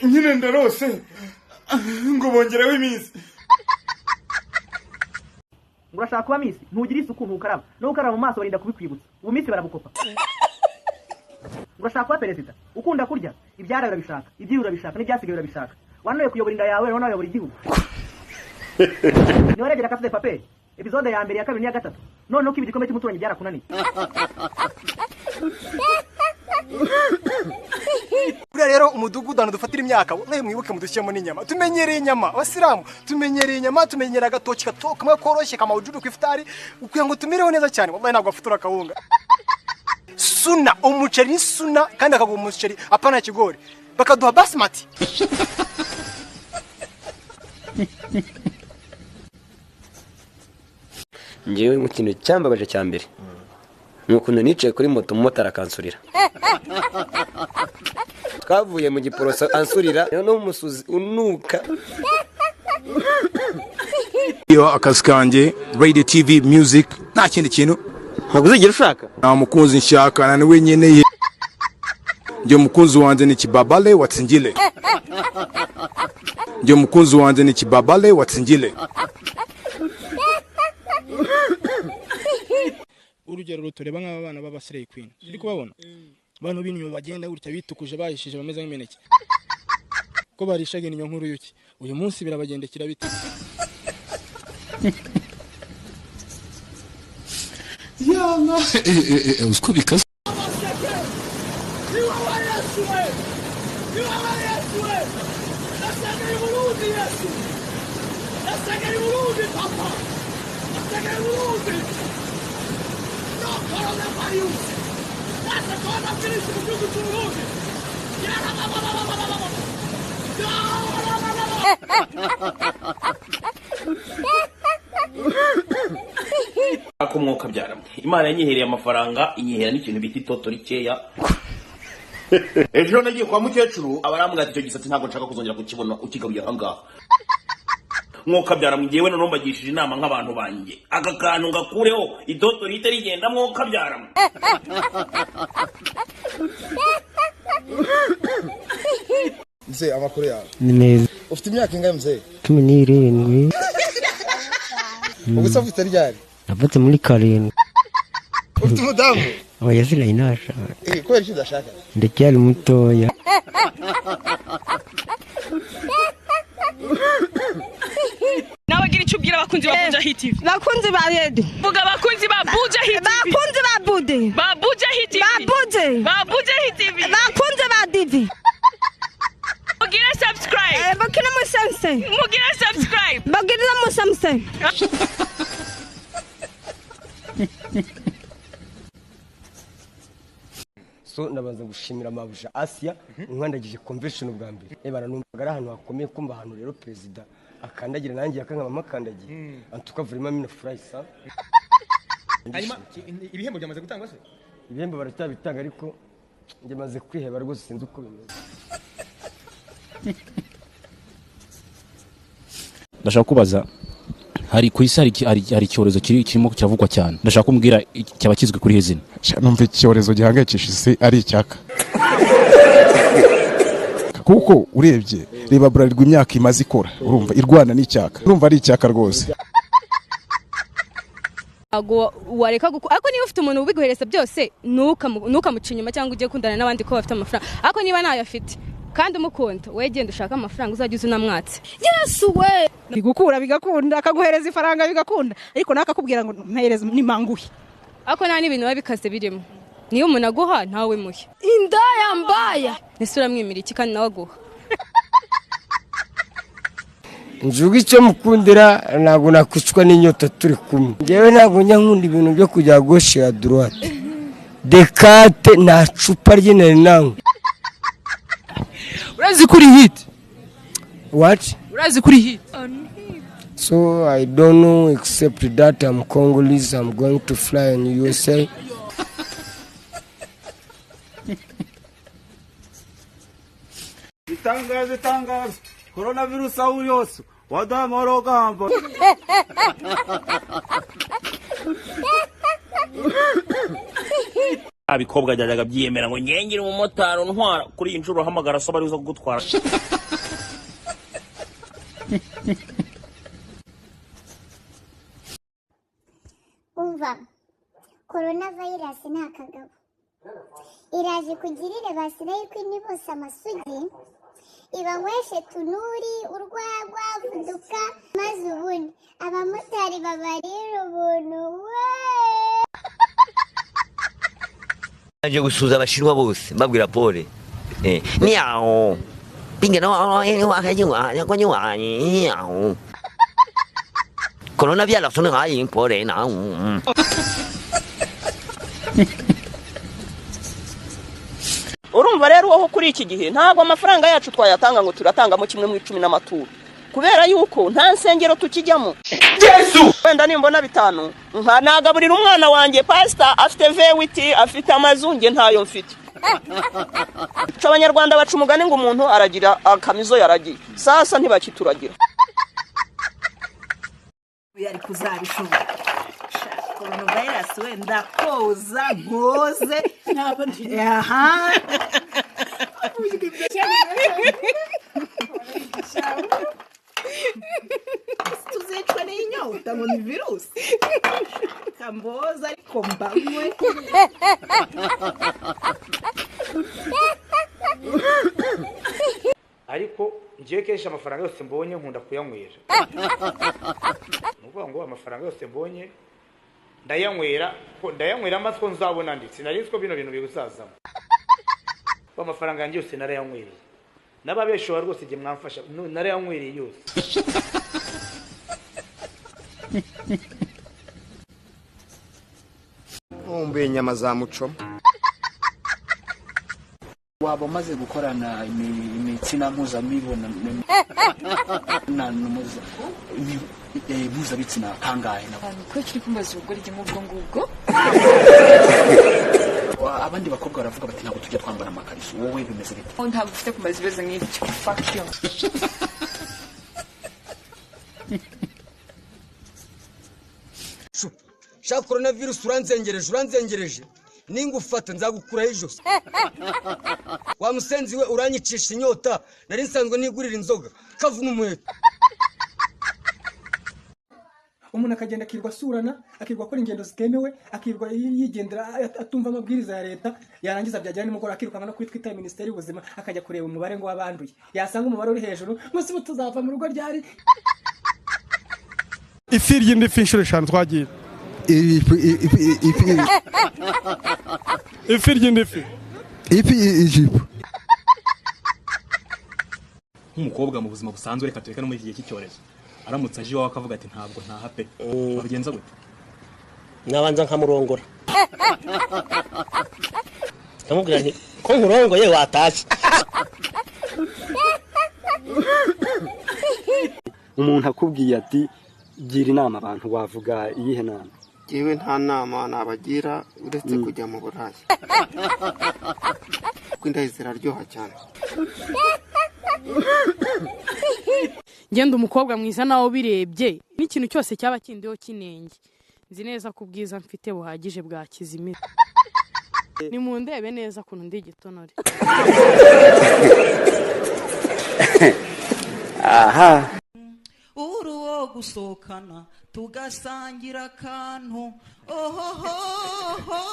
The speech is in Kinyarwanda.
nyine ndarose ngo bongereho iminsi. Urashaka kuba misi ntugira isuku ntukaraba no gukaraba mu maso barinda kubikwibutsa ubu misi barabukopa. Urashaka kuba perezida ukunda kurya ibyara birabishaka ibyiru birabishaka n'ibyasigaye birabishaka wanoye kuyobora inda yawe no nayobora igihugu. Ni waregera kafite papier episode ya mbere ya kabiri ya gatatu none uko ibikombe cy'umuturanyi byarakunaniye. Buriya rero umudugudu hano dufatira imyaka mwe mwibuke mudushyemo n'inyama tumenyereye inyama abasilamu tumenyereye inyama tumenyereye agatoki gato kamwe koroshye kamawujudu ku ifitari ukuye ngo tumireho neza cyane wallahi ntabwo afutura akawunga suna umuceri ni suna kandi akaguha umuceri apana kigori bakaduha basmati. Ngewe mu kintu cyambabaje cya mbere nukuntu nicaye kuri moto umumotari akansurira. Twavuye mu giporoso ansurira no umusuzi unuka. Iyo akazi kanjye Radio TV Music nta kindi kintu ntabwo uzigira ushaka. nta mukunzi nshaka na niwe nyeneye. Ndio mukunzi wanjye ni kibabale watsingile. Ndio mukunzi wanjye ni kibabale watsingile. Urugero rutureba nk'abana b'abasirey queen iri kubabona abantu b'inyuma bagenda gutya bitukuje bahishije bameze nk'imeneke ko barishaga inyo nkuru yuki uyu munsi birabagendekira bite. Yalla usko bikaze akumwuka byaramwe Imana yanyihereye amafaranga inyihera n'ikintu bita itoto rikeya. Ejo nagiye kwa mukecuru abarambwa ati cyo gisati ntabwo nshaka kuzongera kukibona ukigabuye ahangaha. Mwuka byaramwe ngewe no mbagishije inama nk'abantu banjye aka kantu ngakureho itoto rite rigenda mwuka byaramwe. Mzee amakuru yawe ni neza. Ufite imyaka ingahe mzee? 17. Ubuse ufite ryari? Navutse muri karindwi. Ufite umudamu? Oya sinayinasha. Kubera iki udashaka? Ndacyari mutoya. Nabagira icyo ubwira abakunzi ba Buja Hit TV. Bakunzi ba Redi. Vuga abakunzi ba Buja Hit TV. Bakunzi ba Bude. Ba Buja Hit TV. Ba Bude. Ba Buja Hit TV. Bakunzi ba Divi. Mugira subscribe. Bakina mu Samsung. Mugira subscribe. Bakina mu Samsung. So ndabanza gushimira mabuja Asia unkandagije convention bwa mbere. Baranumvaga ari ahantu hakomeye kumba ahantu rero president akandagira nanjye akankama makandagiye. Antuka vraiment mine fry ça. Hanyuma ibihembo byamaze gutangwa se? Ibihembo baracyabitanga ariko njye maze kwiheba rwose sinzi uko bimeze. Ndashaka kubaza hari ku isi hari icyorezo kirimo kiravugwa cyane. Ndashaka kumbwira cyabakizwe kuri hezina. numva icyorezo gihangayikishije ari icyaka. Kuko urebye Reba burarirwa imyaka imaze ikora urumva irwana n'icyaka. Urumva ari icyaka rwose. Ago wareka guko ariko niba ufite umuntu ubiguhereza byose nukamuca inyuma cyangwa ujye kundana n'abandi ko bafite amafaranga ariko niba nayo afite kandi umukunda we genda ushaka amafaranga uzajya unamwatse. Yesu we Bigukura bigakunda akaguhereza ifaranga bigakunda ariko nakakubwira ngo mpereze nimanguhe. Ariko nta n'ibintu babikaze birimo. Niyo umuntu aguha ntawe muhe. Inda yambaya. Nisura mwimira iki kandi nawe aguha. Njuga icyo mukundira ntabwo nakwicwa n'inyota turi kumwe. Ngewe ntabwo nyankunda ibintu byo kujya gauche ya droite. Dekate na cupa ry'inene nawe. Urazi kuri hit? What? Urazi kuri hit? So I don't know except that I'm Congolese, I'm going to fly in USA. Itangazo coronavirus aho yose wadamoro gamba. abikobwa byajyaga byiyemera ngo nyengire umumotari ntwara kuri iyi nshuro hamagara so bari uza kugutwara. Umva, coronavirus ni akagabo. Iraje kugirire basirayi kwini bose amasugi, ibanyweshe tunuri, urwagwa, vuduka, maze ubundi abamotari babarira ubuntu we. Aje gusuza abashinwa bose mbabwira pole. Niao. Pinga no wakajwa yakonywa niao. Corona via la sono hai pole na. Urumva rero woho kuri iki gihe ntabwo amafaranga yacu twayatanga ngo turatanga mu kimwe mu 10 n'amaturo kubera yuko nta nsengero tukijyamo. Yesu wenda nimbona bitanu nagaburira umwana wanjye pastor afite vewiti afite amazunge ntayo mfite. Abanyarwanda baca umugani ngo umuntu aragira akamizo yaragiye sasa ntibakituragira. Yari kuzabishobora coronavirus wenda koza ngoze ntabwo aha tuzecwa n'inyota ngo ni virusi kamboza ariko mbanywe. ariko ngiye kenshi amafaranga yose mbonye nkunda kuyanywera. Nuvuga ngo amafaranga yose mbonye ndayanywera amatwo nzabona ndetse nariziko bino bintu bigusazamo. Amafaranga yanjye yose narayanywera. N'ababeshoba rwose igihe mwamfasha narayanywereye yose. Umbe inyama za muco. Waba umaze gukorana imitsina mpuzamibona mpuzabitsina kangahe nabo ko kiri kumaze ubwo rye mu bwo ngubwo abandi bakobwa baravuga bati ntabwo tujya twambara amakariso wowe bimeze bite? Ntabwo ufite kumaze ibibazo nk'ibyo. Fuck you. Sha coronavirus uranzengereje ningufata nzagukuraho ijosi. Wa musenzi we uranyicisha inyota nari nsanzwe nigurira inzoga kavuna umuheto. Umuntu akagenda akirwa surana akirwa akora ingendo zitemewe akirwa yigendera atumva amabwiriza ya leta yarangiza byajyana nimugora akirukanga no kwitwita ministeri y'ubuzima akajya kureba umubare ngo wabanduye yasanga umubare uri hejuru munsi butuzava mu rugo ryari. Ifi ry'indi fi inshuro 5 twagiye ifi ry'indi fi ijipo. Nk'umukobwa mu buzima busanzwe reka tureka no muri iki gihe cy'icyorezo aramutse aje wawe akavuga ati ntabwo ntaha pe babigenza gute? Nabanza nkamurongora nkamubwira nti ko nkurongoye watashye. Umuntu akubwiye ati gira inama abantu wavuga iyihe nama? Jewe nta nama nabagira uretse kujya mu burayi. Kwinda ziraryoha cyane. Ngenda umukobwa mwiza nawo birebye n'ikintu cyose cyaba kindiho kinenge nzi neza ko ubwiza mfite buhagije bwa kizimira. Ni mu ndebe neza kuntu ndi gitonore. Aha uruwo gusokana tugasangira kantu ohohoho